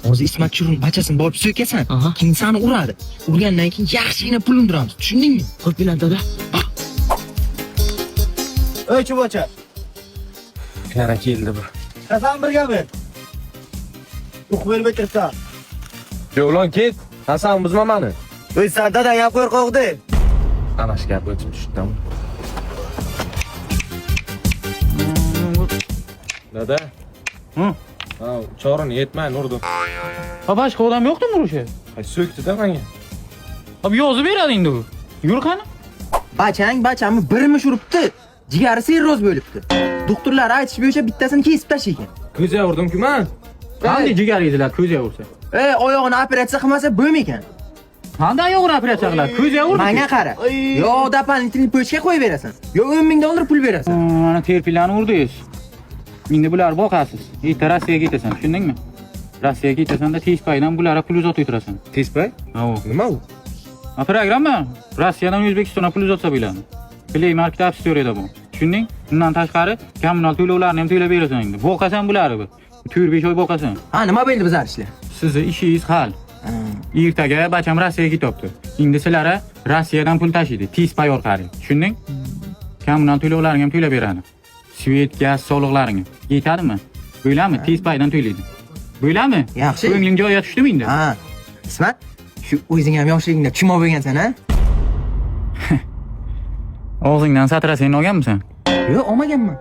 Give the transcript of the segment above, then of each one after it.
Hozir Ismat Churun bachasini borib so'kasan, Aha. keyin seni uradi. Urgandan keyin yaxshigina pul undiramiz. Tushundingmi? Xo'p bilan dada. Ey chuvacha, Yana keldi bu. Hasan birgami? Yo'q bo'lib o'tirsan. Yo'q lan ket. Hasan buzma meni. Ey sen dadang ham qo'rqoqdi. Ana shu gap o'tib tushdim. Dada. Hı? Ha, chorini yetmay urdim. Ha boshqa odam yo'qdimi o'sha? Ay so'kdi-da menga. Abi yozib berading-da bu. Yur qani? Bachamni birimish uribdi. Jigari sirroz bo'libdi. Doktorlar aytish bo'yicha bittasini kesib tashlagan. Ko'zga urdim-ku men. Qanday jigaringizlar ko'zga ursa? Oyog'ini operatsiya qilmasa bo'lmaykan. Qanday oyog'ini operatsiya qiladi? Ko'zga urdi. Menga qara. Yo doполнительный qo'yib berasan. Yo 10 ming dollar pul berasan. Mana terpilani urdingiz. Endi bular boqasiz. Erta Rossiyaga ketasan, tushundingmi? Rossiyaga ketasan-da tez paydan bularga pul uzatib o'tirasan. Tezpay? Ha, u. Nima u? Programma Rossiyadan O'zbekistonga pul uzatsa bo'ladi. Play Market App Store'da bu. Tushunding? Undan tashqari kommunal to'lovlarni ham to'lab berasan endi. Boqasan bularni bu. 4-5 oy boqasan. Ha, nima bo'ldi bizlar ishlar? Sizni ishingiz hal. Ertaga bacham Rossiyaga ketyapti. Endi sizlarga Rossiyadan pul tashiydi. Tez pay orqali. Tushunding? Kommunal to'lovlarni ham to'lab beradi. Svet, gaz soliqlarini. Yetadimi? Bo'ylami? Tez paydan to'laydi. Bo'ylami? Yaxshi. Ko'ngling joyiga tushdimi endi? Ha. Ismat, shu o'zing ham yoshligingda chimo bo'lgansan, ha? Og'zingdan satrasangni olganmisan? Yo'q, olmaganman.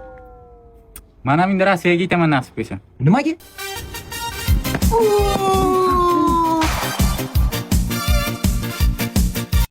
Mana endi Rossiyaga ketaman nasib bo'lsa. Nimaga?